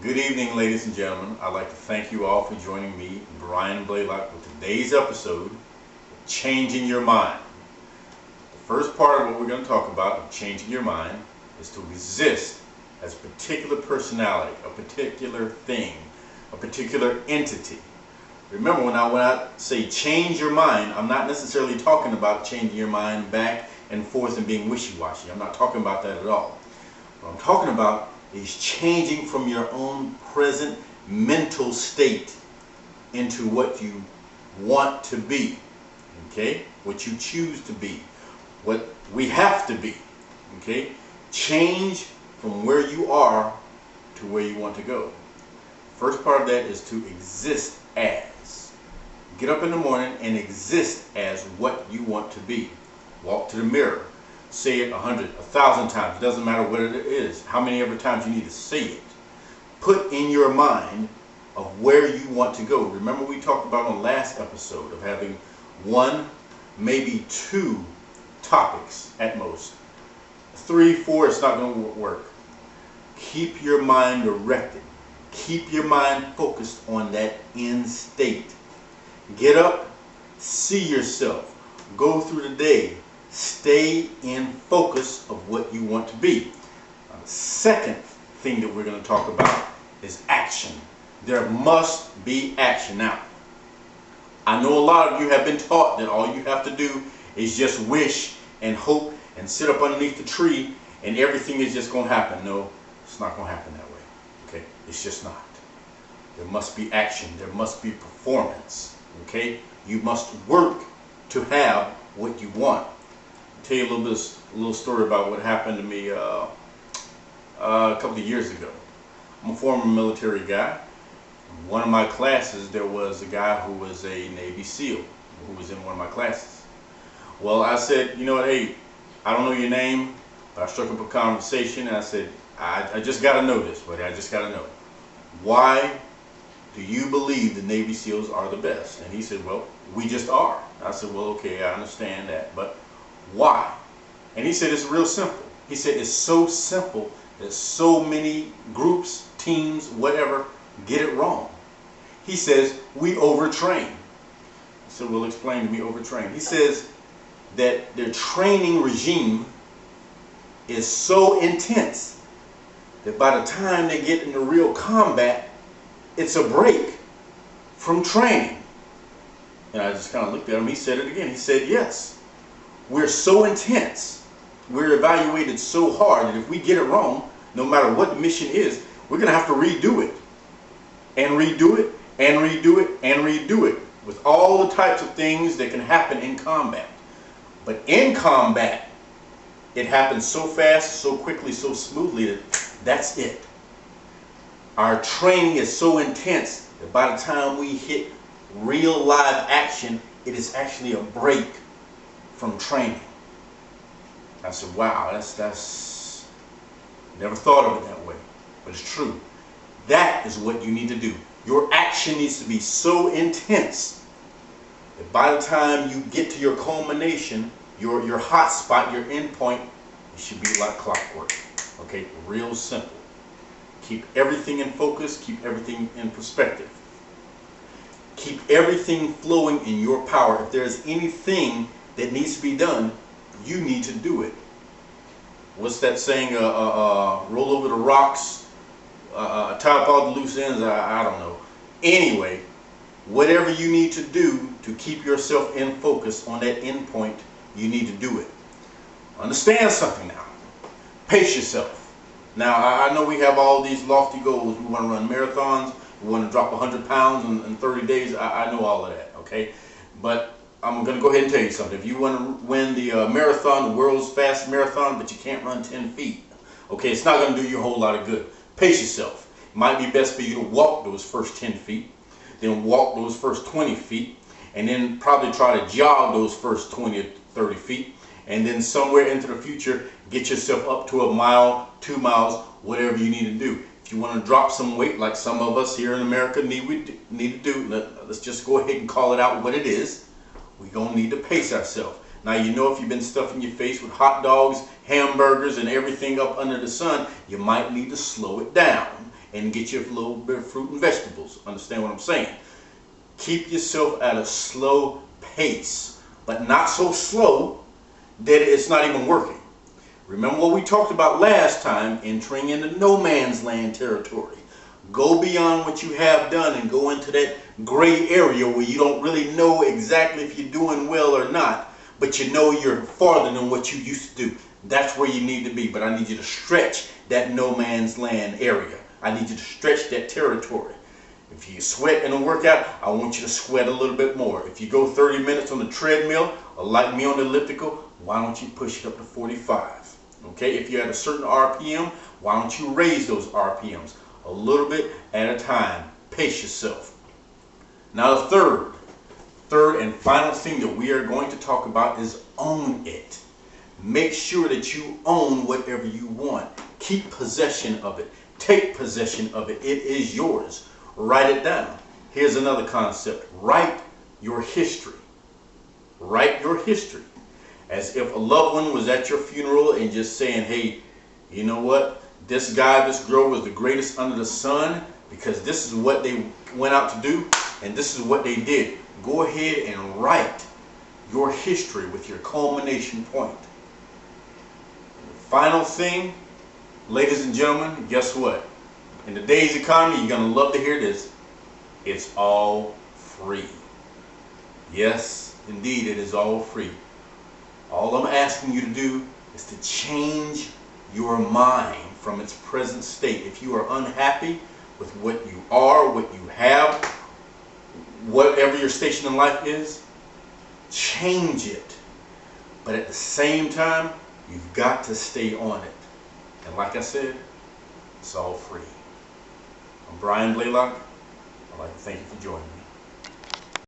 Good evening, ladies and gentlemen. I'd like to thank you all for joining me, Brian Blaylock, with today's episode, Changing Your Mind. The first part of what we're going to talk about of changing your mind is to exist as a particular personality, a particular thing, a particular entity. Remember, when I say change your mind, I'm not necessarily talking about changing your mind back and forth and being wishy-washy. I'm not talking about that at all. What I'm talking about is changing from your own present mental state into what you want to be, okay? What you choose to be, what we have to be, okay? Change from where you are to where you want to go. First part of that is to exist as. Get up in the morning and exist as what you want to be. Walk to the mirror. Say it 100, 1,000 times. It doesn't matter what it is. How many ever times you need to say it. Put in your mind of where you want to go. Remember, we talked about on the last episode of having one, maybe two topics at most. 3, 4, it's not going to work. Keep your mind directed. Keep your mind focused on that end state. Get up, see yourself. Go through the day. Stay in focus of what you want to be. The second thing that we're going to talk about is action. There must be action. Now, I know a lot of you have been taught that all you have to do is just wish and hope and sit up underneath the tree and everything is just going to happen. No, it's not going to happen that way. Okay? It's just not. There must be action. There must be performance. Okay? You must work to have what you want. Tell you a little story about what happened to me a couple of years ago. I'm a former military guy. In one of my classes, there was a guy who was a Navy SEAL who was in one of my classes. Well, I said, you know what, hey, I don't know your name, but I struck up a conversation and I said, I just got to know this, buddy. I just got to know. Why do you believe the Navy SEALs are the best? And he said, well, we just are. I said, well, okay, I understand that, but why? And he said, it's real simple. He said, it's so simple that so many groups, teams, whatever, get it wrong. He says, we overtrain. I said, well, explain to me overtrain. He says that their training regime is so intense that by the time they get into real combat, it's a break from training. And I just kind of looked at him. He said it again. He said, yes. We're so intense, we're evaluated so hard that if we get it wrong, no matter what the mission is, we're going to have to redo it. And redo it, and redo it, and redo it. With all the types of things that can happen in combat. But in combat, it happens so fast, so quickly, so smoothly that that's it. Our training is so intense that by the time we hit real live action, it is actually a break from training. I said, wow, that's never thought of it that way, but it's true. That is what you need to do. Your action needs to be so intense that by the time you get to your culmination, your hot spot, your end point, it should be like clockwork. Okay, real simple. Keep everything in focus, keep everything in perspective. Keep everything flowing in your power. If there's anything that needs to be done, you need to do it. What's that saying? Roll over the rocks, tie up all the loose ends. I don't know. Anyway, whatever you need to do to keep yourself in focus on that end point, you need to do it. Understand something now. Pace yourself. Now, I know we have all these lofty goals. We want to run marathons. We want to drop 100 pounds in 30 days. I know all of that, okay? But I'm going to go ahead and tell you something. If you want to win the marathon, the world's fastest marathon, but you can't run 10 feet, okay, it's not going to do you a whole lot of good. Pace yourself. It might be best for you to walk those first 10 feet, then walk those first 20 feet, and then probably try to jog those first 20 or 30 feet, and then somewhere into the future, get yourself up to a mile, 2 miles, whatever you need to do. If you want to drop some weight, like some of us here in America need to do, let's just go ahead and call it out what it is. We're going to need to pace ourselves. Now, you know, if you've been stuffing your face with hot dogs, hamburgers, and everything up under the sun, you might need to slow it down and get you a little bit of fruit and vegetables. Understand what I'm saying? Keep yourself at a slow pace, but not so slow that it's not even working. Remember what we talked about last time, entering into no man's land territory. Go beyond what you have done and go into that gray area where you don't really know exactly if you're doing well or not, but you know you're farther than what you used to do. That's where you need to be, but I need you to stretch that no man's land area. I need you to stretch that territory. If you sweat in a workout, I want you to sweat a little bit more. If you go 30 minutes on the treadmill, or like me on the elliptical, why don't you push it up to 45? Okay, if you're at a certain RPM, why don't you raise those RPMs a little bit at a time? Pace yourself. Now the third and final thing that we are going to talk about is own it. Make sure that you own whatever you want. Keep possession of it. Take possession of it. It is yours. Write it down. Here's another concept. Write your history. Write your history. As if a loved one was at your funeral and just saying, hey, you know what? This guy, this girl was the greatest under the sun because this is what they went out to do and this is what they did. Go ahead and write your history with your culmination point. And the final thing, ladies and gentlemen, guess what? In today's economy, you're going to love to hear this. It's all free. Yes, indeed, it is all free. All I'm asking you to do is to change your mind from its present state. If you are unhappy with what you are, what you have, whatever your station in life is, change it. But at the same time, you've got to stay on it. And like I said, it's all free. I'm Brian Blaylock. I'd like to thank you for joining me.